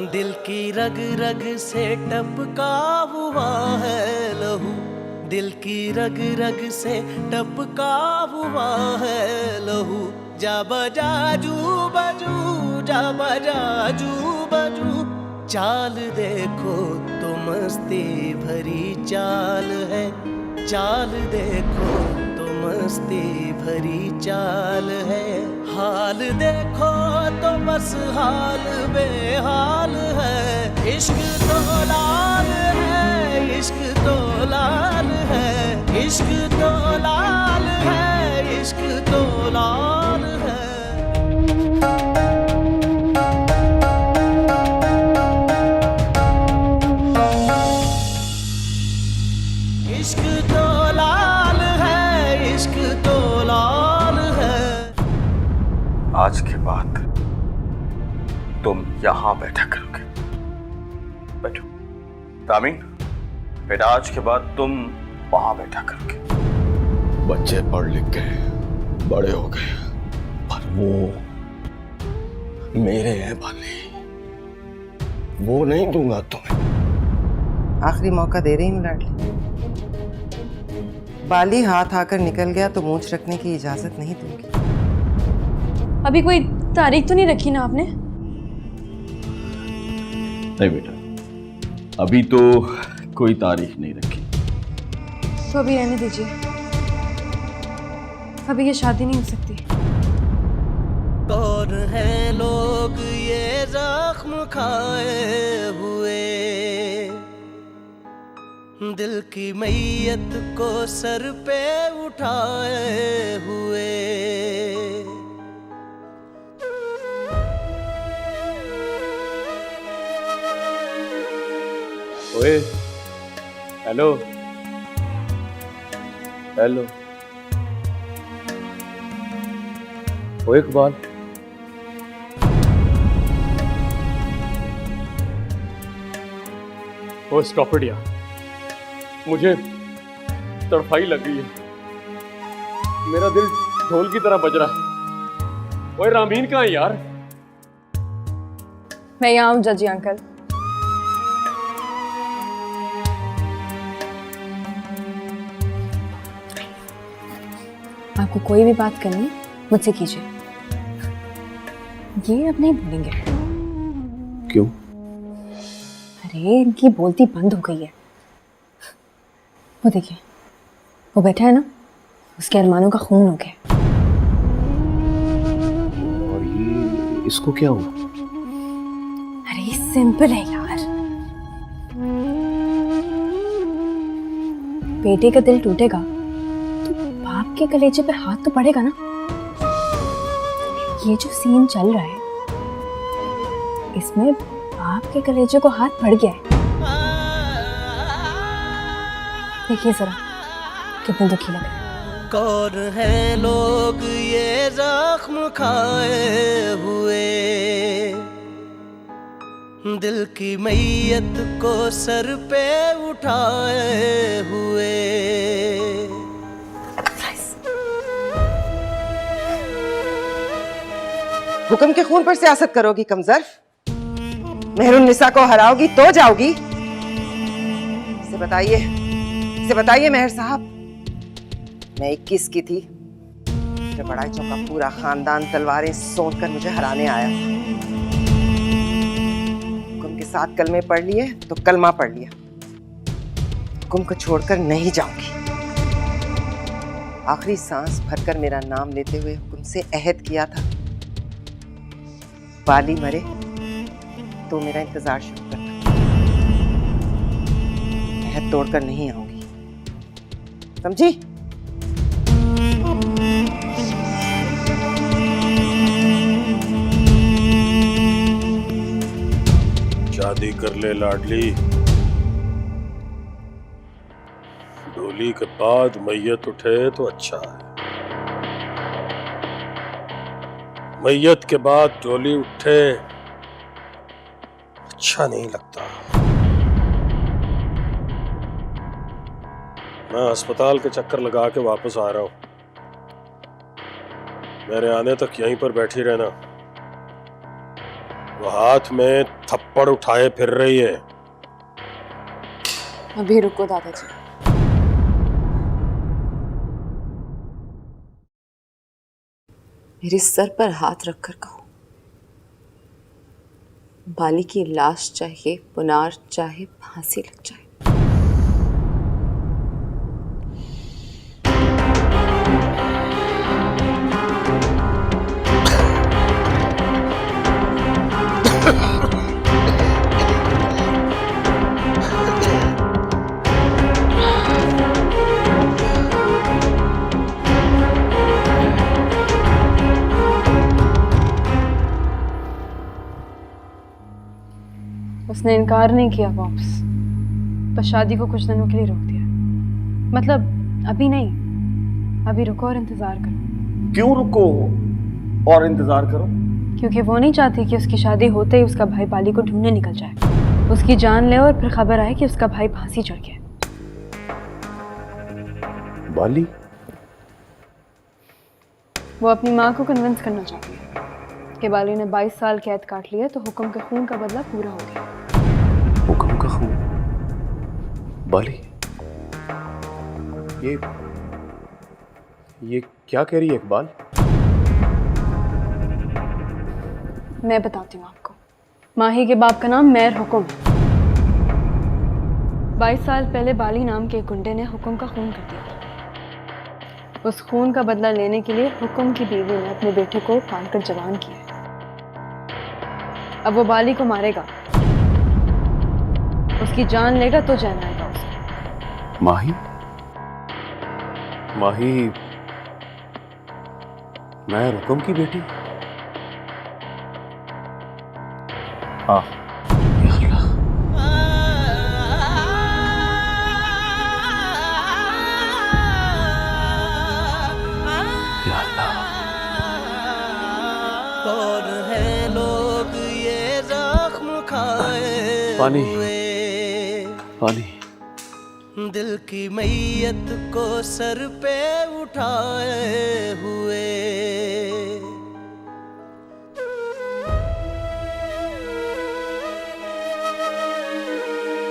दिल की रग रग से टपका हुआ है लहू, दिल की रग रग से टपका हुआ है लहू। जा बजा जू बजू, जा बजा जू बजू, चाल देखो तो मस्ती भरी चाल है, चाल देखो तो मस्ती भरी चाल है। हाल देखो तो बस हाल बेहाल है, इश्क तो लाल है, इश्क तो लाल है, इश्क तो लाल है, इश्क तो लाल है। इश्क तो लाल है, इश्क तो लाल है। आज के बाद तुम यहां बैठा करोगे। बैठो। तामीन, बेटा आज के बाद तुम वहां बैठा करोगे। बच्चे पढ़ लिख गए, बड़े हो गए, पर वो मेरे हैं बाली, वो नहीं दूंगा तुम्हें। आखिरी मौका दे रही हूँ लाडली। बाली हाथ आकर निकल गया तो मूंछ रखने की इजाजत नहीं दूंगी। अभी कोई तारीख तो नहीं रखी ना आपने? नहीं बेटा, अभी तो कोई तारीख नहीं रखी। तो अभी रहने दीजिए, अभी ये शादी नहीं हो सकती। कौन है लोग ये जख्म खाए हुए, दिल की मैयत को सर पे उठाए हुए। ओए, हेलो हेलो, ओए इकबाल, ओ स्टॉप इट यार, मुझे तड़फाई लग गई है, मेरा दिल ढोल की तरह बज रहा है। ओए रामीन कहाँ है यार? मैं यहाँ हूँ जजी अंकल। आपको कोई भी बात करनी मुझसे कीजिए, ये अब नहीं भूलेंगे। क्यों? अरे इनकी बोलती बंद हो गई है। वो देखिए, वो बैठा है ना, उसके अरमानों का खून हो गया। और ये इसको क्या हुआ? अरे सिंपल है यार, बेटे का दिल टूटेगा तो बाप के कलेजे पे हाथ तो पड़ेगा ना। ये जो सीन चल रहा है, इसमें बाप के कलेजे को हाथ पड़ गया है। देखिए जरा कितने दुखी लग रहे हैं। कौन है लोग ये जख्म खाए हुए, दिल की मैयत को सर पे उठाए हुए। हुक्म के खून पर सियासत करोगी कमजर्फ? मेहरुन्निसा को हराओगी तो जाओगी? इसे बताइए मेहर साहब, मैं 21 की थी जब बड़ाई चौका पूरा खानदान तलवारें सोच कर मुझे हराने आया था। हुक्म के साथ कलमे पढ़ लिए तो कलमा पढ़ लिया। हुक्म को छोड़कर नहीं जाऊंगी। आखिरी सांस भरकर मेरा नाम लेते हुए हुक्म से अहद किया था, बाली मरे तो मेरा इंतजार शुरू करना। अहद तोड़कर नहीं आऊंगी, समझी? शादी कर ले लाडली, डोली के बाद मैयत उठे तो अच्छा है। मैयत के बाद डोली उठे अच्छा नहीं लगता। मैं अस्पताल के चक्कर लगा के वापस आ रहा हूं। मेरे आने तक यहीं पर बैठी रहना। वो हाथ में थप्पड़ उठाए फिर रही है। अभी रुको दादाजी। मेरे सर पर हाथ रखकर कहो, बाली की लाश चाहे पुनार चाहे फांसी लग जाए। उसने इनकार नहीं किया वापस, पर शादी को कुछ दिनों के लिए रोक दिया। मतलब अभी नहीं, अभी रुको और इंतजार करो। क्यों रुको और इंतजार करो? क्योंकि वो नहीं चाहती कि उसकी शादी होते ही उसका भाई बाली को ढूंढने निकल जाए, उसकी जान ले और फिर खबर आए कि उसका भाई फांसी चढ़ गया। बाली? वो अपनी माँ को कन्विंस करना चाहती है कि बाली ने 22 साल कैद काट लिया तो हुक्म के खून का बदला पूरा हो गया। हुक्म का खून? बाली, ये क्या कह रही है इकबाल? मैं बताती हूँ आपको। माही के बाप का नाम मेहर हुक्म है। 22 साल पहले बाली नाम के एक गुंडे ने हुक्म का खून कर दिया। उस खून का बदला लेने के लिए हुक्म की बीवी ने अपने बेटे को पालकर जवान किया। अब वो बाली को मारेगा, उसकी जान लेगा तो जान आएगा उसे। माही? माही मैं रुकम की बेटी? हाँ। या अल्लाह। या अल्लाह। कौन है लोग ये जख्म खाए पानी। हुए, पानी। दिल की मैयत को सर पे उठाए हुए।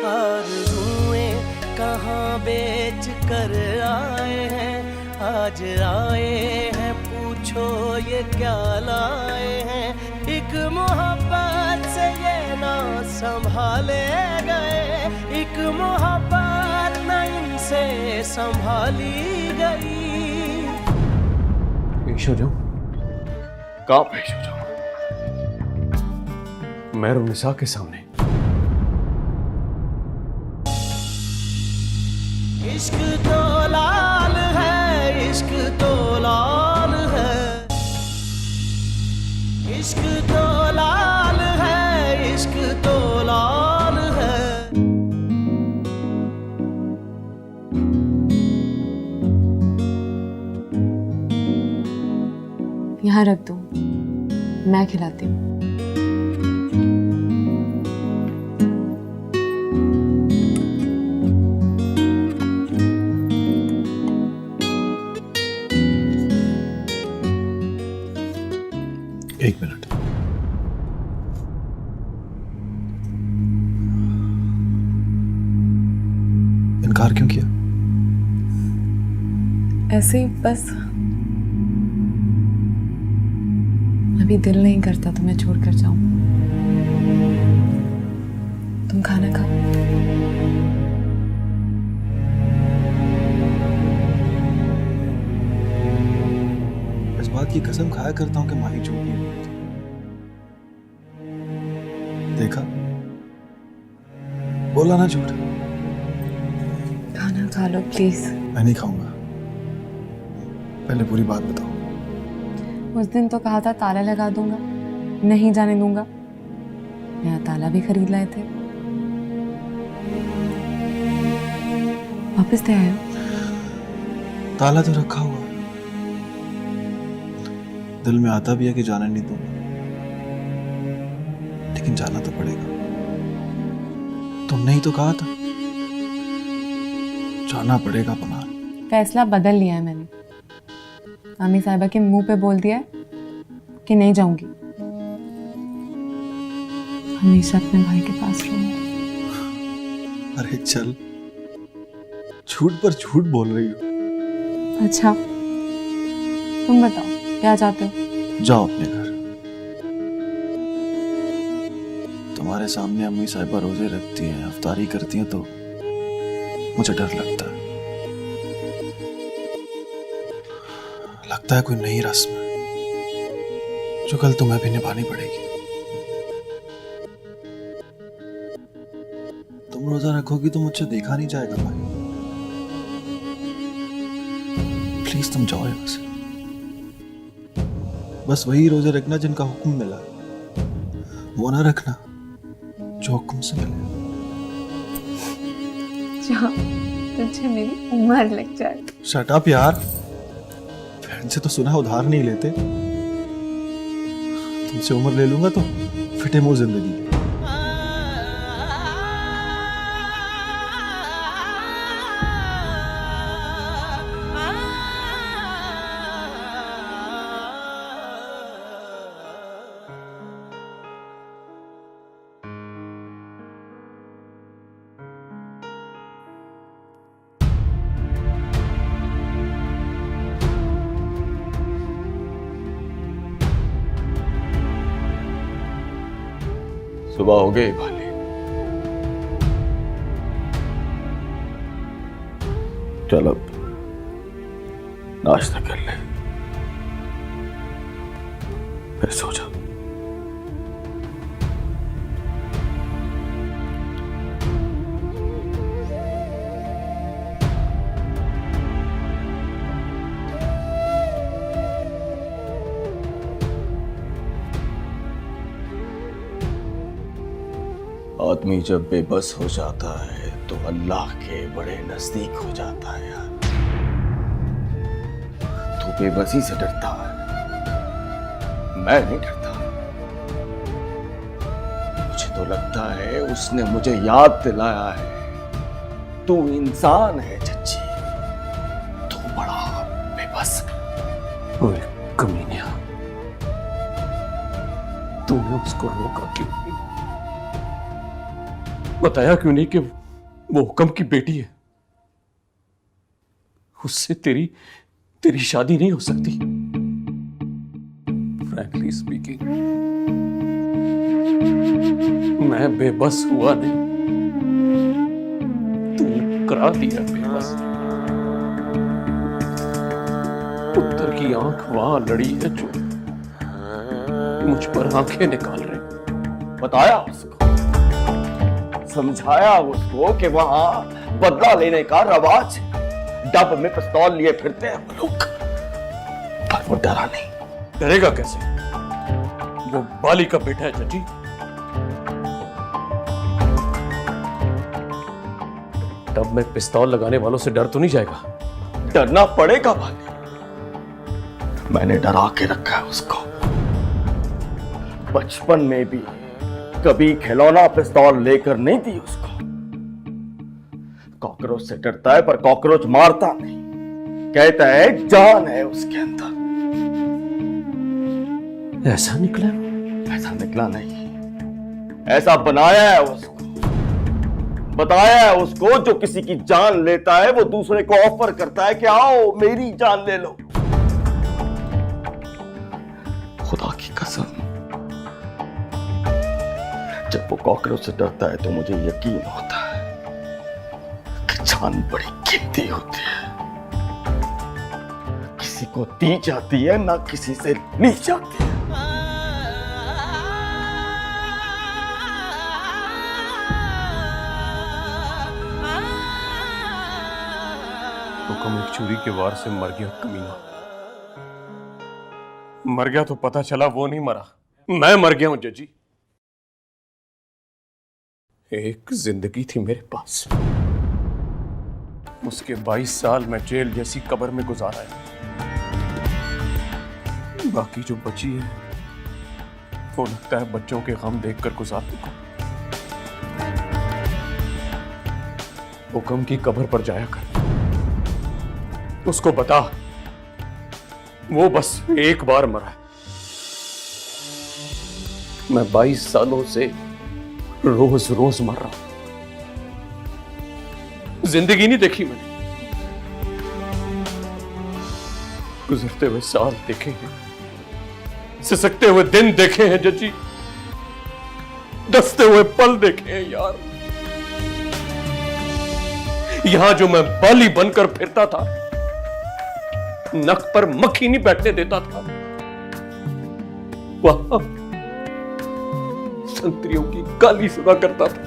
आरज़ुएं कहाँ बेच कर आए हैं, आज आए हैं पूछो ये क्या लाए हैं। एक मोहब्बत से ये ना संभाले गए, एक मोहब्बत न इनसे संभाली गई। पेश हो जाऊं? कहाँ पेश हो जाऊं? मेहरुन्निसा के सामने? इश्क तो लाल है, इश्क तो लाल है, इश्क तो लाल है, इश्क तो लाल है। यहाँ रख दो, मैं खिलाती हूँ। एक मिनट। इनकार क्यों किया? ऐसे ही बस, अभी दिल नहीं करता तुम्हें छोड़कर जाऊं। तुम खाना खाओ। इस बात की कसम खाया करता हूं कि माही झूठ नहीं बोलती। देखा, बोला ना झूठ। खाना खा लो प्लीज। मैं नहीं खाऊंगा, पहले पूरी बात बताओ। उस दिन तो कहा था ताला लगा दूंगा, नहीं जाने दूंगा। नया ताला भी खरीद लाए थे। वापस ले आए हो? ताला तो रखा हुआ है, दिल में आता भी है कि जाने नहीं दूंगा, लेकिन जाना तो पड़ेगा। तुमने ही तो कहा था जाना पड़ेगा पनार। फैसला बदल लिया है मैंने। आमी साहिबा के मुंह पे बोल दिया है कि नहीं जाऊंगी, हमेशा अपने भाई के पास रहूंगी। अरे चल, झूठ पर झूठ बोल रही हो। अच्छा, तुम बताओ क्या चाहते हो? जाओ अपने घर। तुम्हारे सामने अम्मी साहिबा रोजे रखती हैं, अफ्तारी करती हैं, तो मुझे डर लगता है। लगता है कोई नई रस्म है जो कल तुम्हें भी निभानी पड़ेगी। तुम रोजा रखोगी तो मुझसे देखा नहीं जाएगा भाई। प्लीज तुम जाओ यहाँ से। बस वही रोजे रखना जिनका हुक्म मिला, वो ना रखना जो हुक्म से मिले। तुझे मेरी उम्र लग जाए। शट अप यार, बहन से तो सुना उधार नहीं लेते। तुमसे उम्र ले लूंगा तो फिटे मुंह जिंदगी। सुबह हो गई भाली। चल अब नाश्ता कर ले, फिर सो जा। आदमी जब बेबस हो जाता है तो अल्लाह के बड़े नजदीक हो जाता है यार। तू बेबसी से डरता है, मैं नहीं डरता। मुझे तो लगता है उसने मुझे याद दिलाया है, तू इंसान है चच्ची, तू बड़ा बेबस। ओए कमीनिया, तूने उसको रोका क्यों? बताया क्यों नहीं कि वो हुक्म की बेटी है, उससे तेरी शादी नहीं हो सकती। फ्रैंकली स्पीकिंग, मैं बेबस हुआ नहीं, तू करा दिया बेबस। पुत्र की आंख वहां लड़ी है जो मुझ पर आंखें निकाल रहे। बताया उसको, समझाया उसको कि वहां बदला लेने का रवाज है, डब में पिस्तौल लिए फिरते हैं वो लोग, पर वो डरा नहीं। डरेगा कैसे? वो बाली का बेटा है चाची। डब में पिस्तौल लगाने वालों से डर तो नहीं जाएगा? डरना पड़ेगा बाली, मैंने डरा के रखा है उसको। बचपन में भी कभी खिलौना पिस्तौल लेकर नहीं दी उसको। कॉकरोच से डरता है पर कॉकरोच मारता नहीं, कहता है जान है उसके अंदर। ऐसा निकला? ऐसा निकला नहीं, ऐसा बनाया है उसको, बताया है उसको जो किसी की जान लेता है वो दूसरे को ऑफर करता है कि आओ मेरी जान ले लो। खुदा की कसम, जब वो कॉकरोच से डरता है तो मुझे यकीन होता है कि जान बड़ी कीमती होती है, किसी को दी जाती है ना किसी से ली जाती है। हुक्म एक चोरी के वार से मर गया कमीना। मर गया तो पता चला वो नहीं मरा, मैं मर गया हूं जजी। एक जिंदगी थी मेरे पास, उसके 22 साल मैं जेल जैसी कब्र में गुजारा है। बाकी जो बची है वो लगता है बच्चों के गम देखकर गुजार दूंगा। हुक्म की कब्र पर जाया कर, उसको बता वो बस एक बार मरा है। मैं 22 सालों से रोज रोज मर रहा हूं, जिंदगी नहीं देखी मैंने। गुजरते हुए साल देखे हैं, सिसकते हुए दिन देखे हैं जजी, दसते हुए पल देखे हैं यार। यहां जो मैं बाली बनकर फिरता था, नक पर मक्खी नहीं बैठने देता था, वहां संतरियों की गाली सुना करता था।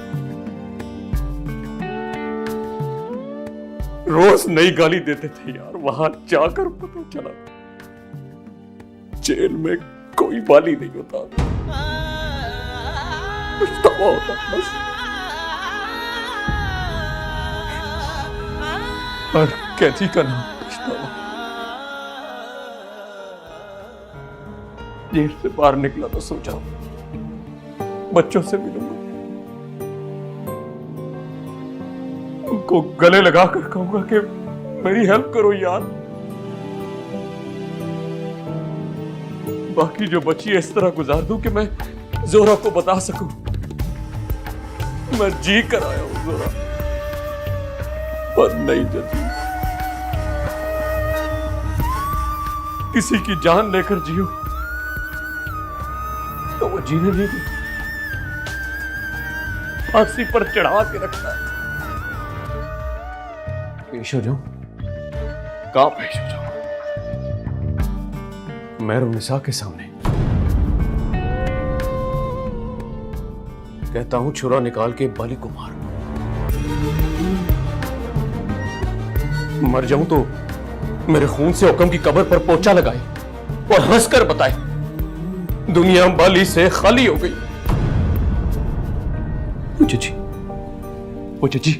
रोज नई गाली देते थे यार। वहां जाकर पता चला जेल में कोई बाली नहीं होता, पछतावा होता बस। और कैदी का नाम पछतावा। जेल से बाहर निकला तो सोचा बच्चों से मिलूंगा, उनको गले लगाकर कहूंगा कि मेरी हेल्प करो यार। बाकी जो बची है इस तरह गुजार दूं कि मैं जोरा को बता सकूं मैं जी कर आया हूं जोरा, पर नहीं जती। किसी की जान लेकर जियो तो वो जीने नहीं देता, फांसी पर चढ़ा के रखता है। पेश हो जाऊं? कहां पेश हो जाऊं? मेहरुन्निसा के सामने कहता हूं छुरा निकाल के बाली को मार। मर जाऊं तो मेरे खून से हुक्म की कब्र पर पोछा लगाए और हंसकर बताए दुनिया बाली से खाली हो गई। ओ जजी, ओ जजी,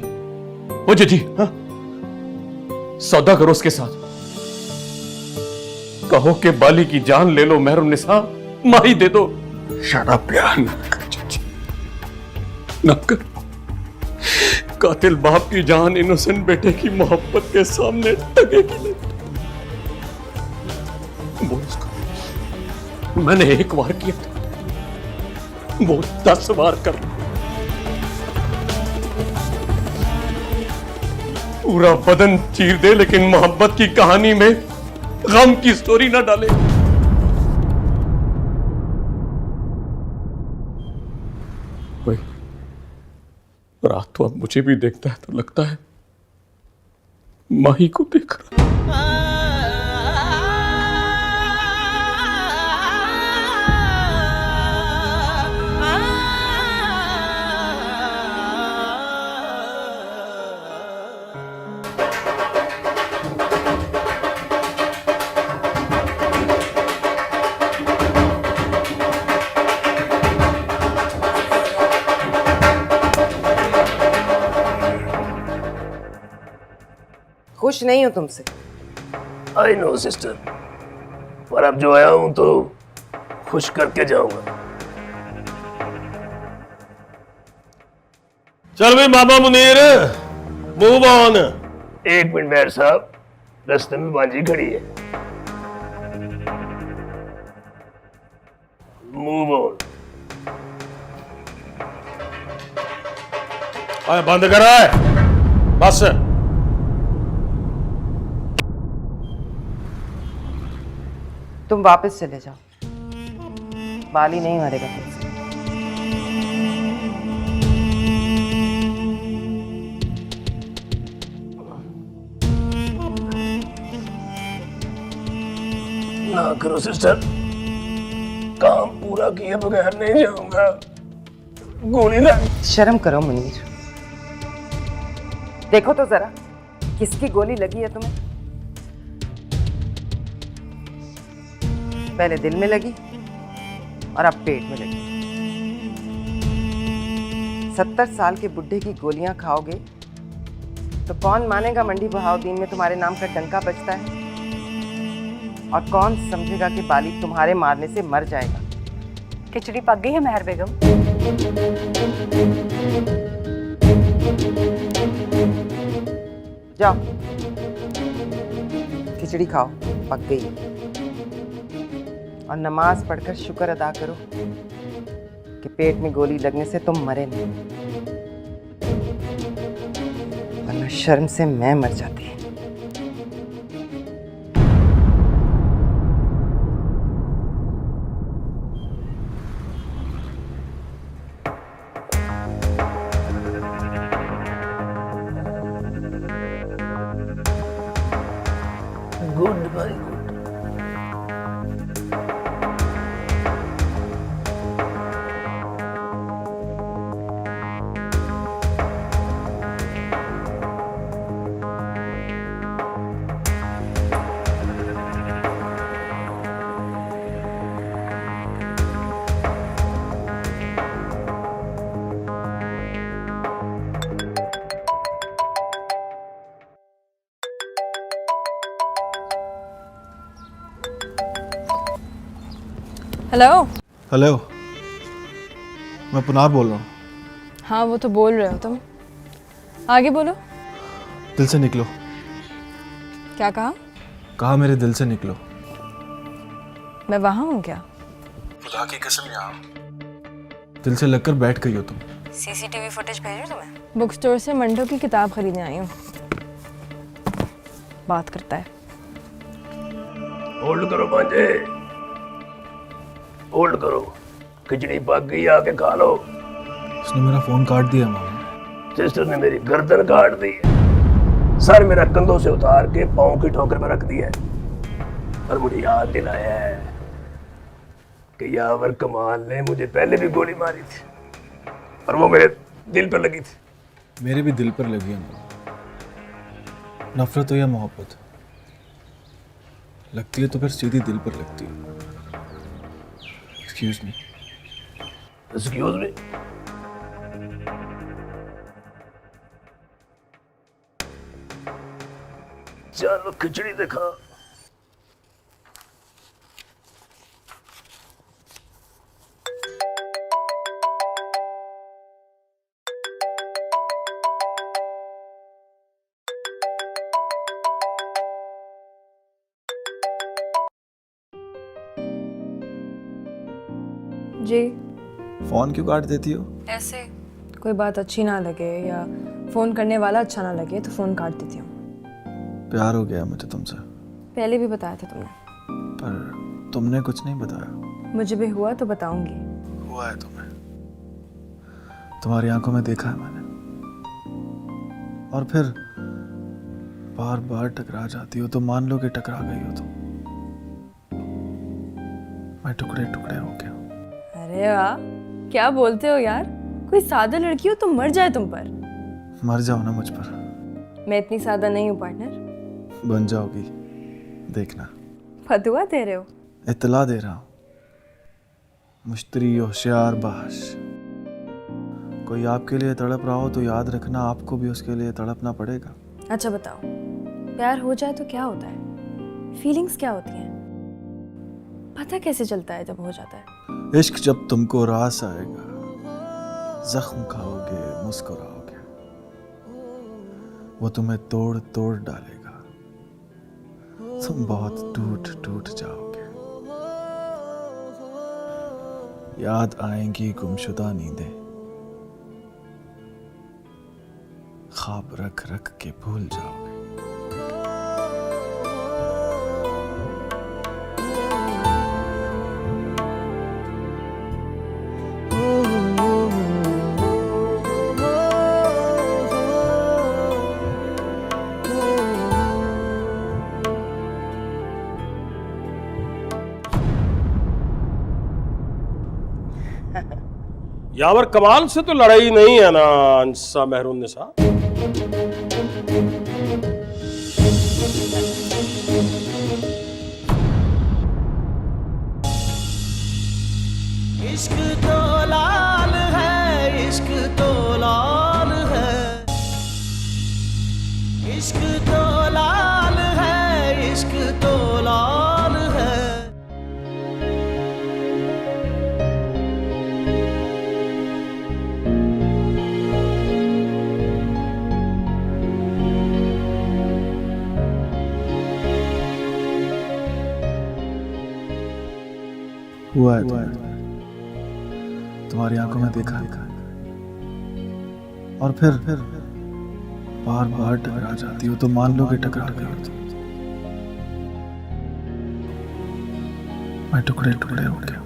ओ जजी, हाँ? सौदा करो उसके साथ, कहो कि बाली की जान ले लो, मेहरुन्निसा माही दे दो। शट अप यार, न कर। कातिल बाप की जान इनोसेंट बेटे की मोहब्बत के सामने टकेगी नहीं। बोल उसको मैंने एक बार किया था, वो 10 बार कर। पूरा बदन चीर दे लेकिन मोहब्बत की कहानी में गम की स्टोरी ना डाले। भाई रात तो अब मुझे भी देखता है तो लगता है माही को देख रहा। खुश नहीं हूं तुमसे। आई नो सिस्टर, पर अब जो आया हूं तो खुश करके जाऊंगा। चल भाई मामा मुनीर, मूव ऑन। एक मिनट मेयर साहब, रास्ते में बाजी खड़ी है। Move on. अरे बंद करा है बस। तुम वापस चले जाओ, बाली नहीं मरेगा तुमसे। ना करो सिस्टर, काम पूरा किए बगैर नहीं जाऊंगा। गोली ना। शर्म करो मुनीर, देखो तो जरा किसकी गोली लगी है तुम्हें। पहले दिल में लगी और अब पेट में लगी। 70 साल के बुढ़े की गोलियां खाओगे तो कौन मानेगा मंडी बहाउद्दीन में तुम्हारे नाम का डंका बजता है, और कौन समझेगा कि बाली तुम्हारे मारने से मर जाएगा। खिचड़ी पक गई है मेहर बेगम। जाओ खिचड़ी खाओ, पक गई। और नमाज पढ़कर शुक्र अदा करो कि पेट में गोली लगने से तुम मरे नहीं, वरना शर्म से मैं मर जाती। गुड भाई गुड। हेलो। हेलो, मैं पुनार बोल रहा हूँ। हाँ वो तो बोल रहे हो तुम, आगे बोलो। दिल से निकलो। क्या कहा? कहा मेरे दिल से निकलो। मैं वहाँ हूँ क्या? खुदा की कसम यहाँ दिल से लगकर बैठ गई हो तुम। सीसीटीवी फुटेज भेजो तुम्हें? बुक स्टोर से मंडो की किताब खरीदने आई हूँ। बात करता है। होल्ड करो भांजे, होल्ड करो। खिचड़ी पक गई, आके खा लो। उसने मेरा फोन काट दिया मामा। सिस्टर ने मेरी गर्दन काट दी है, सर मेरा कंधों से उतार के पाँव की ठोकर में रख दिया है, और मुझे याद दिलाया है कि यावर कमाल ने मुझे पहले भी गोली मारी थी और वो मेरे दिल पर लगी थी। मेरे भी दिल पर लगी है मामा। नफरत हो या मोहब्बत, लगती है तो फिर सीधी दिल पर लगती है। Excuse me. Excuse me. चलो खिचड़ी दिखा। जी। फोन क्यों काट देती हो? ऐसे कोई बात अच्छी ना लगे या फोन करने वाला अच्छा ना लगे तो फोन काट देती हूँ। प्यार हो गया मुझे तुमसे। पहले भी बताया था तुमने। पर तुमने कुछ नहीं बताया। मुझे भी हुआ तो बताऊंगी। हुआ है तुम्हें, तुम्हारी आंखों में देखा है मैंने। और फिर बार बार टकरा जाती हो तो मान लो कि टकरा गई हो तुम। मैं टुकड़े टुकड़े हो गया। अरे वाह, क्या बोलते हो यार। कोई सादा लड़की हो तो मर जाए तुम पर। मर जाओ ना मुझ पर। मैं इतनी सादा नहीं हूँ पार्टनर। बन जाओगी, देखना। फतुआ दे रहे हो? इत्तला दे रहा हूं। मुश्तरी होशियार बाश। कोई आपके लिए तड़प रहा हो तो याद रखना आपको भी उसके लिए तड़पना पड़ेगा। अच्छा बताओ, प्यार हो जाए तो क्या होता है? फीलिंग्स क्या होती हैं? पता कैसे चलता है जब हो जाता है? इश्क जब तुमको रास आएगा, जख्म खाओगे, मुस्कुराओगे, वो तुम्हें तोड़ तोड़ डालेगा, तुम बहुत टूट टूट जाओगे। याद आएंगी गुमशुदा नींदें, ख्वाब रख रख के भूल जाओगे। यावर कमाल से तो लड़ाई नहीं है ना अंसा मेहरुन्निसा? इश्क तो लाल है, इश्क तो लाल है, इश्क तो लाल है, इश्क तो लाल है। हुआ है तुम्हारी आंखों में देखा और फिर बार बार टकरा जाती हो तो मान लो कि टकरा गई हो तुम। मैं टुकड़े टुकड़े हो गया।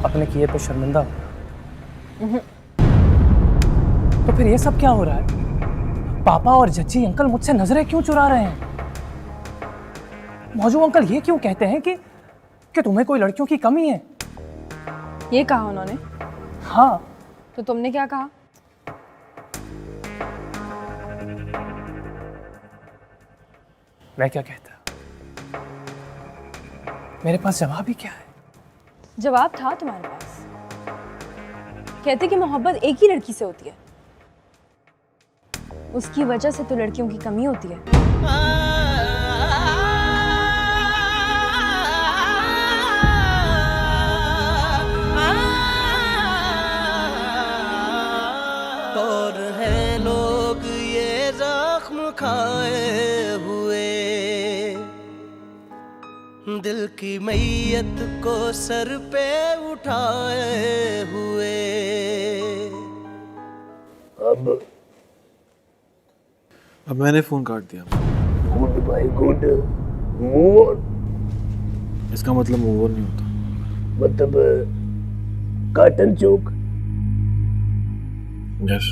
अपने किए पे शर्मिंदा हो? तो फिर ये सब क्या हो रहा है? पापा और जज्जी अंकल मुझसे नजरें क्यों चुरा रहे हैं? मौजू अंकल ये क्यों कहते हैं कि तुम्हें कोई लड़कियों की कमी है? ये कहा उन्होंने? हाँ। तो तुमने क्या कहा? मैं क्या कहता? मेरे पास जवाब ही क्या है? जवाब था तुम्हारे पास। कहते कि मोहब्बत एक ही लड़की से होती है, उसकी वजह से तो लड़कियों की कमी होती है। और हैं लोग ये जख्म खाए हुए, दिल की मैयत को सर पे उठाए हुए। अब मैंने फोन काट दिया। गुड भाई गुड, मूव ऑन। इसका मतलब मूव ऑन नहीं होता। मतलब काटन चौक। यस।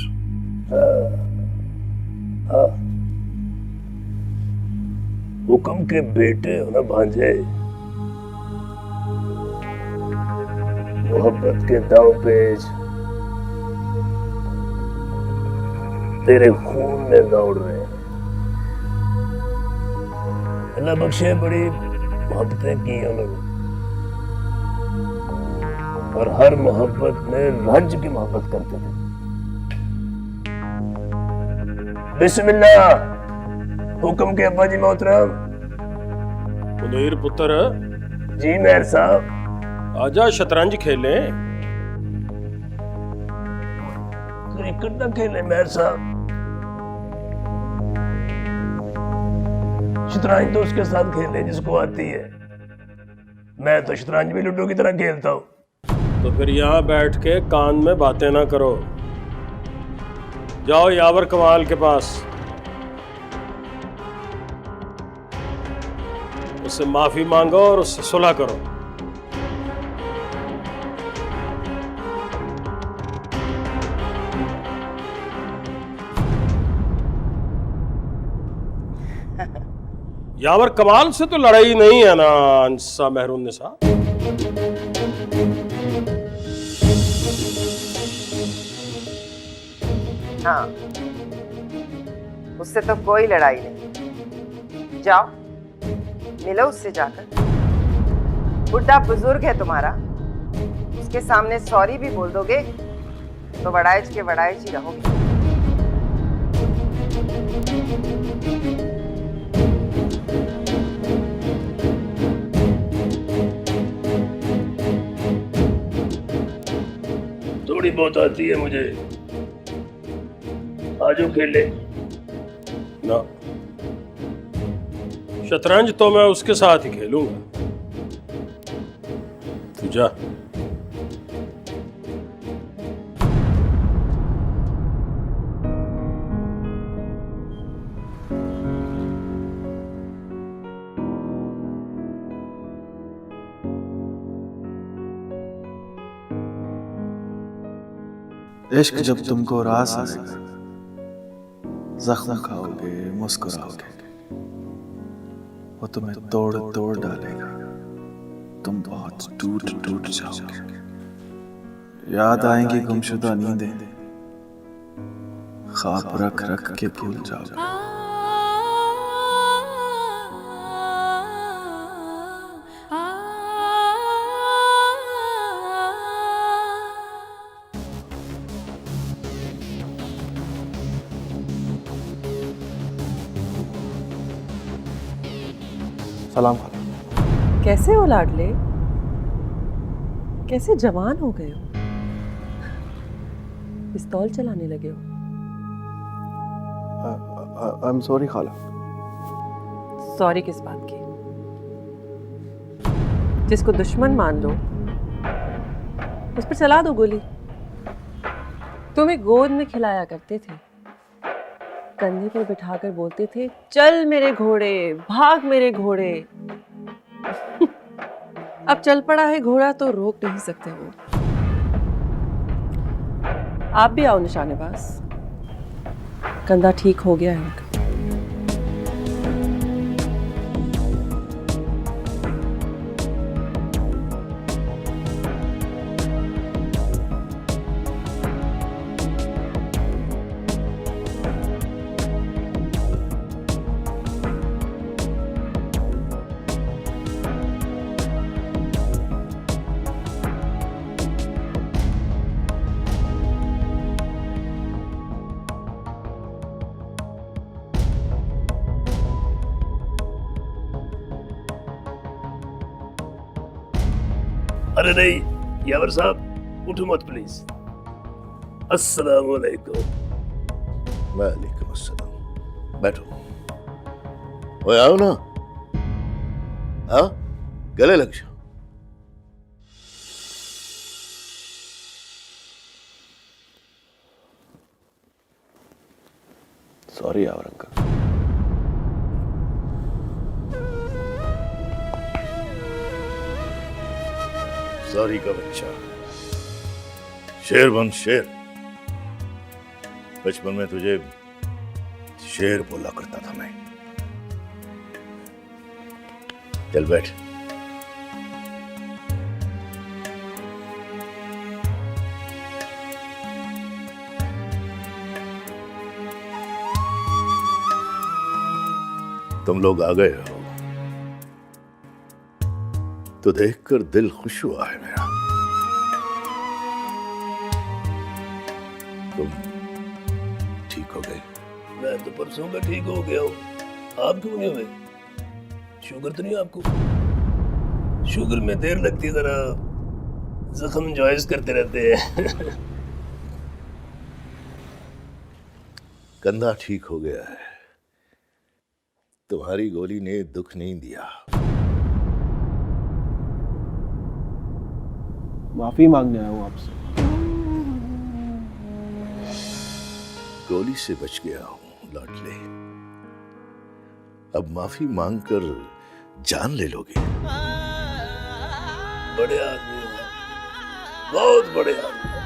हुक्म के बेटे हो ना भांजे, मोहब्बत के दांव पेच तेरे खून में दौड़ रहे हैं। अल्लाह बख्शे, बड़ी मोहब्बतें की हैं उन्होंने, और हर मोहब्बत में रंज की मोहब्बत करते थे। बिस्मिल्लाह। हुक्म के अब्बा जी मोहतरम। मुनीर पुत्र, जी मेहर साहब। आजा शतरंज खेलें। क्रिकेट ना खेले मेहर साहब, शतरंज तो उसके साथ खेले जिसको आती है। मैं तो शतरंज भी लूडो की तरह खेलता हूँ। तो फिर यहाँ बैठ के कान में बातें ना करो, जाओ यावर कमाल के पास, उससे माफी मांगो और उससे सुलह करो। यावर कमाल से तो लड़ाई नहीं है ना अंसा मेहरून निसा? हाँ, उससे तो कोई लड़ाई नहीं। जाओ मिलो उससे जाकर। बुढ़ा बुजुर्ग है तुम्हारा, उसके सामने सॉरी भी बोल दोगे तो वड़ाइच के वड़ाइच ही रहोगे। थोड़ी बहुत आती है मुझे, आजो खेले ना। शतरंज तो मैं उसके साथ ही खेलूंगा, तू जा। इश्क जब तुमको रास आएगा, जख्म खाओगे, मुस्कुराओगे, वो तुम्हें तोड़ तोड़ डालेगा, तुम बहुत टूट टूट जाओगे। याद आएंगी गुमशुदा नींदें, ख्वाब रख रख के भूल जाओगे। सलाम। कैसे हो लाडले? कैसे जवान हो गए हो, पिस्तौल चलाने लगे हो। आई एम सॉरी खाला। सॉरी किस बात की? जिसको दुश्मन मान लो उस पर चला दो गोली। तुम्हें गोद में खिलाया करते थे, कंधे पर बिठाकर बोलते थे चल मेरे घोड़े, भाग मेरे घोड़े। अब चल पड़ा है घोड़ा तो रोक नहीं सकते वो। आप भी आओ निशानेबाज, कंधा ठीक हो गया है उनका। अरे नहीं यावर साहब, उठो मत प्लीज। अस्सलाम वालेकुम। वालेकुम अस्सलाम। बैठो। ओए आओ ना, आओ गले लग जाओ। सॉरी यावर अंकल। सॉरी का बच्चा, शेर बन शेर। बचपन में तुझे शेर बोला करता था मैं। चल बैठ। तुम लोग आ गए हो तो देखकर दिल खुश हुआ है मेरा। तुम ठीक हो गए? मैं तो परसों का ठीक हो गया हूँ, आप क्यों नहीं हुए? शुगर तो नहीं आपको? शुगर में देर लगती, जरा जख्म जॉइस करते रहते हैं। कंधा ठीक हो गया है, तुम्हारी गोली ने दुख नहीं दिया। माफी मांगने आया हूँ आपसे। गोली से बच गया हूं लाडले, अब माफी मांगकर जान ले लोगे? बड़े आदमी हो, बहुत बड़े आदमी हो,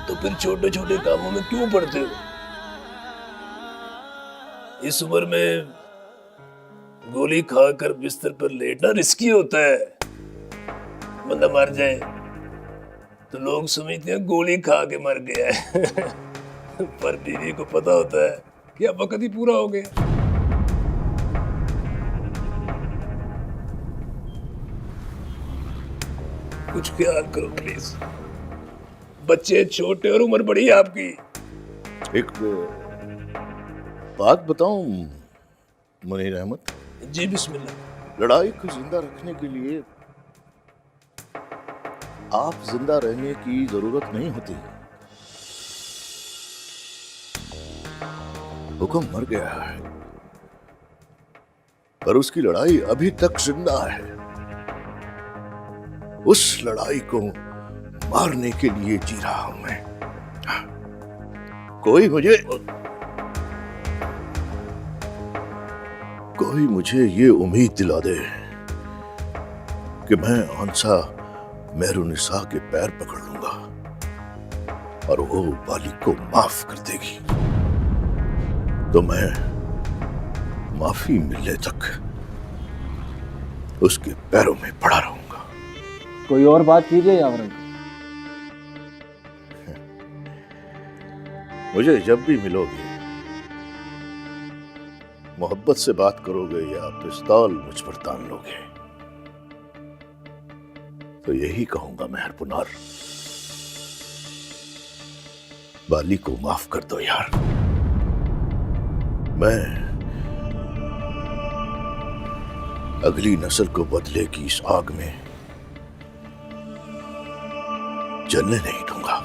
तो फिर छोटे छोटे कामों में क्यों पड़ते हो? इस उम्र में गोली खाकर बिस्तर पर लेटना रिस्की होता है। बंदा मर जाए तो लोग समझते हैं गोली खा के मर गया है। पर बीवी को पता होता है कि अब वक्त ही पूरा हो गया। कुछ ख्याल करो प्लीज, बच्चे छोटे और उम्र बड़ी है आपकी। एक बात बताऊं मुनीर अहमद? जी बिस्मिल्लाह। लड़ाई को जिंदा रखने के लिए आप जिंदा रहने की जरूरत नहीं होती। हुक्म मर गया है पर उसकी लड़ाई अभी तक जिंदा है। उस लड़ाई को मारने के लिए जी रहा हूं मैं। कोई मुझे ये उम्मीद दिला दे कि मैं आंसा मेहरुनिसा के पैर पकड़ लूंगा और वो बाली को माफ कर देगी, तो मैं माफी मिलने तक उसके पैरों में पड़ा रहूंगा। कोई और बात कीजिए यावर अंकल। मुझे जब भी मिलोगे, मोहब्बत से बात करोगे या पिस्तौल मुझ पर तान लोगे, तो यही कहूंगा मेहर पुनार, बाली को माफ कर दो यार। मैं अगली नस्ल को बदले की इस आग में जलने नहीं दूंगा।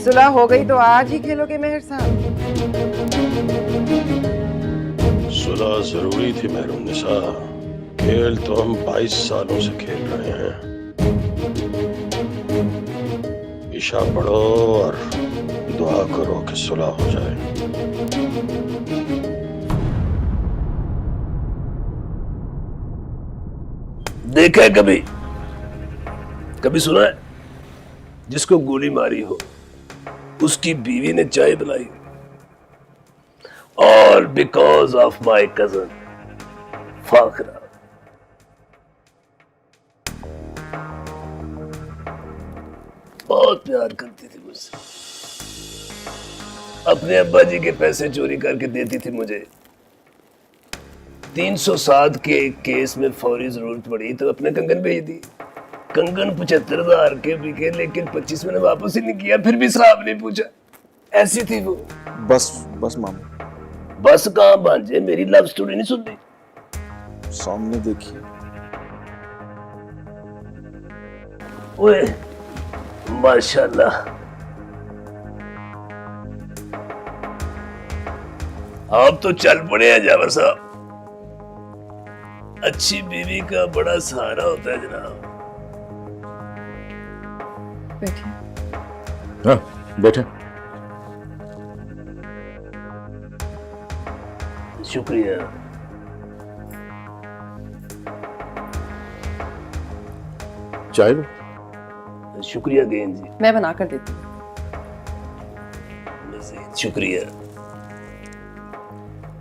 सुलह हो गई तो आज ही खेलोगे मेहर साहब? सुलह जरूरी थी मेहरुन्निसा। खेल तो हम 22 सालों से खेल रहे हैं। इशा पढ़ो और दुआ करो कि सुलह हो जाए। देखा है कभी कभी सुना है जिसको गोली मारी हो उसकी बीवी ने चाय बनाई, और because of my cousin Fakhra. बहुत प्यार करती थी मुझसे, अपने अब्बा जी के पैसे चोरी करके देती थी मुझे। 307 के एक केस में फौरी जरूरत पड़ी तो अपने कंगन भेज दी। कंगन 75,000 के बिके, लेकिन 25 मैंने वापस ही नहीं किया। फिर भी साहब ने पूछा। ऐसी थी वो। बस मामू। बस कहाँ भांजे, मेरी लव स्टोरी नहीं सुनती? सामने देखिए। ओए माशाल्लाह, आप तो चल पड़े हैं जावर साहब। अच्छी बीवी का बड़ा सहारा होता है जनाब। बैठिए। हाँ, बैठे। शुक्रिया। चाय लो। शुक्रिया गेंद जी। मैं बना कर देती हूँ। मज़ीद शुक्रिया।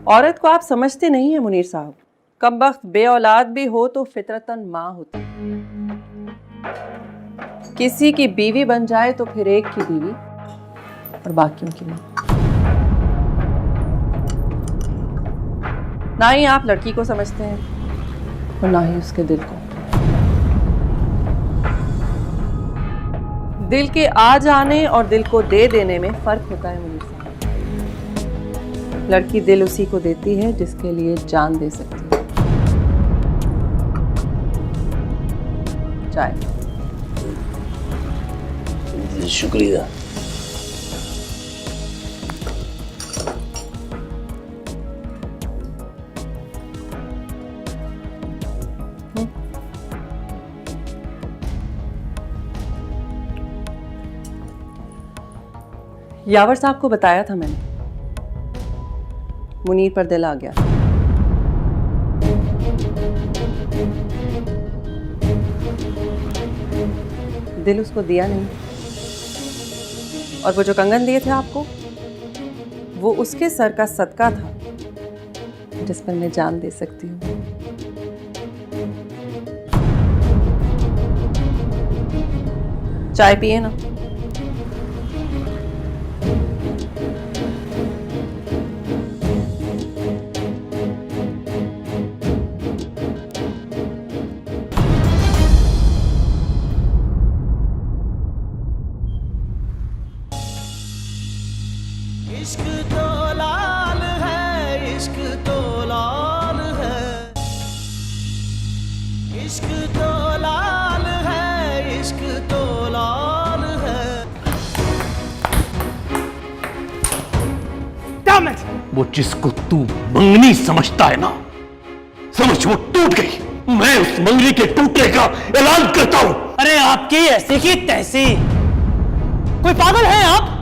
औरत को आप समझते नहीं है मुनीर साहब। कम वक्त बे औलाद भी हो तो फितरतन माँ होती है। किसी की बीवी बन जाए तो फिर एक की बीवी और बाकियों की माँ। ना ही आप लड़की को समझते हैं और ना ही उसके दिल को। दिल के आ जाने और दिल को दे देने में फर्क होता है मुनीर साहब। लड़की दिल उसी को देती है जिसके लिए जान दे सकती है। चाय। शुक्रिया। यावर साहब को बताया था मैंने, मुनीर पर दिल आ गया। दिल उसको दिया नहीं, और वो जो कंगन दिए थे आपको, वो उसके सर का सदका था जिस पर मैं जान दे सकती हूँ। चाय पिए ना। इश्क तो लाल है, इश्क तो लाल है, इश्क तो लाल है, इश्क तो लाल है। वो जिसको तू मंगनी समझता है ना, समझ वो टूट गई। मैं उस मंगनी के टूटने का ऐलान करता हूं। अरे आपकी ऐसी की तैसी, कोई पागल है आप?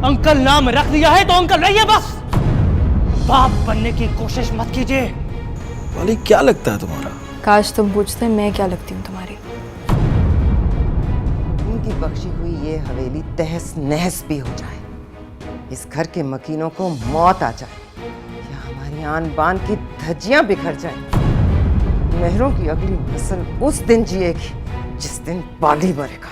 अंकल नाम रख दिया है तो अंकल रहिए बस। बाप बनने की कोशिश मत कीजिए। वाली क्या लगता है तुम्हारा? काश तुम पूछते मैं क्या लगती हूँ तुम्हारी। उनकी बख्शी हुई ये हवेली तहस नहस भी हो जाए, इस घर के मकीनों को मौत आ जाए, या हमारी आन बान की धज्जियां बिखर जाए, मेहरों की अगली नस्ल उस दिन जिएगी जिस दिन बाली मरेगा।